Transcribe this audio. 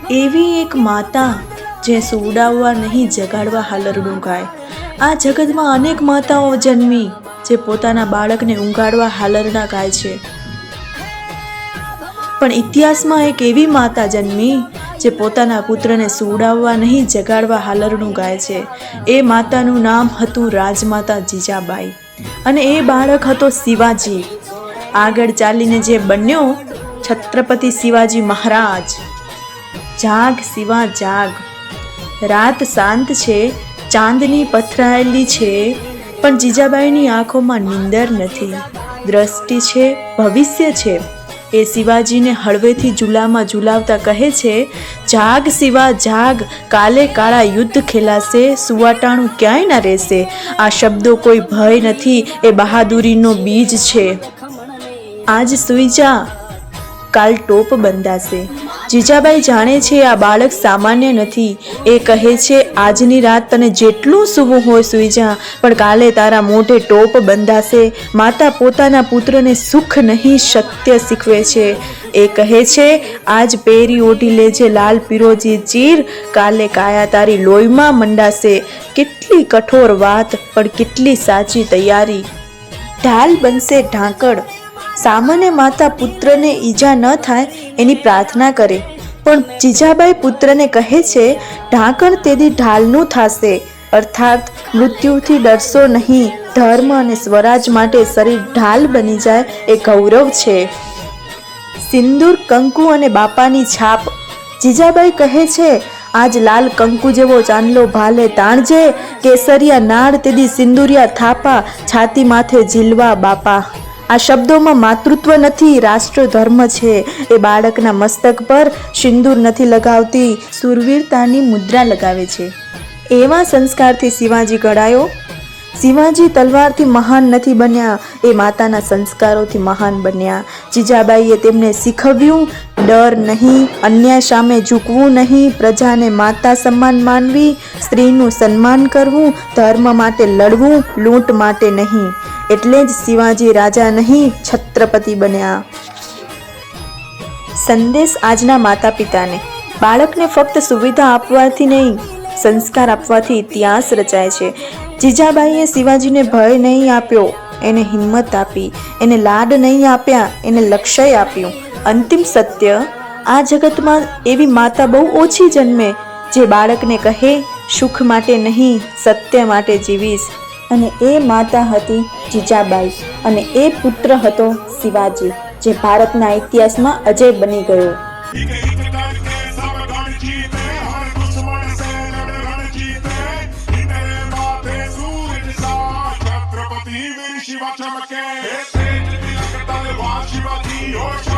એવી એક માતા જે સુવડાવવા નહીં જગાડવા હાલરડું ગાય। આ જગતમાં અનેક માતાઓ જન્મી જે પોતાના બાળકને ઊંઘાડવા હાલરડા ગાય છે, પણ ઇતિહાસમાં એક એવી માતા જન્મી જે પોતાના પુત્રને સુવડાવવા નહીં જગાડવા હાલરડું ગાય છે। એ માતાનું નામ હતું રાજમાતા જીજાબાઈ અને એ બાળક હતો શિવાજી। આગળ ચાલીને જે બન્યો છત્રપતિ શિવાજી મહારાજ। જાગ શિવા જાગ, રાત શાંત છે, ચાંદની પથરાયેલી છે, પણ જીજાબાઈની આંખોમાં નીંદર નથી, દ્રષ્ટિ છે, ભવિષ્ય છે। એ શિવાજીને હળવેથી ઝૂલામાં ઝૂલાવતા કહે છે, જાગ શિવા જાગ, કાલે કાળા યુદ્ધ ખેલાશે, સુવાટાણું ક્યાંય ના રહેશે। આ શબ્દો કોઈ ભય નથી, એ બહાદુરીનો બીજ છે। આજ સુઈ જા, કાલ ટોપ બંધાશે। જીજાબાઈ જાણે છે આ બાળક સામાન્ય નથી। એ કહે છે, આજની રાત તને જેટલું સૂવું હોય સૂઈ જા, પણ કાલે તારા મોઢે ટોપ બંધાશે। માતા પોતાના પુત્રને સુખ નહીં સત્ય શીખવે છે। એ કહે છે, આજ પેરી ઓઢી લેજે લાલ પીરોજી ચીર, કાલે કાયા તારી લોહીમાં મંડાશે। કેટલી કઠોર વાત, પણ કેટલી સાચી તૈયારી। ઢાલ બનશે ઢાંકણ। સામાન્ય માતા પુત્રને ઈજા ન થાય એની પ્રાર્થના કરે, પણ જીજાબાઈ પુત્રને કહે છે, ઢાંકણ તેદી ઢાલનું થશે, અર્થાત મૃત્યુથી ડરશો નહીં। ધર્મ અને સ્વરાજ માટે શરીર ઢાલ બની જાય એ ગૌરવ છે। સિંદૂર, કંકુ અને બાપાની છાપ। જીજાબાઈ કહે છે, આજ લાલ કંકુ જેવો ચાંદલો ભાલે તાણજે, કેસરિયા નાળ તેદી સિંદુરિયા થાપા, છાતી માથે ઝીલવા બાપા। આ શબ્દોમાં માતૃત્વ નથી, રાષ્ટ્ર ધર્મ છે। એ બાળકના મસ્તક પર સિંદૂર નથી લગાવતી, સુરવીરતાની મુદ્રા લગાવે છે। એવા સંસ્કારથી શિવાજી ઘડાયો। શિવાજી તલવારથી મહાન નથી બન્યા, એ માતાના સંસ્કારોથી મહાન બન્યા। જીજાબાઈએ તેમને શીખવ્યું, ડર નહીં, અન્યાય સામે ઝૂકવું નહીં, પ્રજાને માતા સમાન માનવી, સ્ત્રીનું સન્માન કરવું, ધર્મ માટે લડવું, લૂંટ માટે નહીં। એટલે જ શિવાજી રાજા નહીં છત્રપતિ બન્યા। સંદેશ આજના માતા પિતાને, બાળકને ફક્ત સુવિધા આપવાથી નહીં, સંસ્કાર આપવાથી ઇતિહાસ રચાય છે। જીજાબાઈએ શિવાજીને ભય નહીં આપ્યો, એને હિંમત આપી, એને લાડ નહીં આપ્યા, એને લક્ષ્ય આપ્યું। અંતિમ સત્ય, આ જગતમાં એવી માતા બહુ ઓછી જન્મે જે બાળકને કહે, સુખ માટે નહીં સત્ય માટે જીવીશ। અને એ માતા હતી જીજાબાઈ અને એ પુત્ર હતો શિવાજી, જે ભારતના ઇતિહાસમાં અજય બની ગયો। शिवा चमके, तेज तिलक तलवार शिवाजी हो।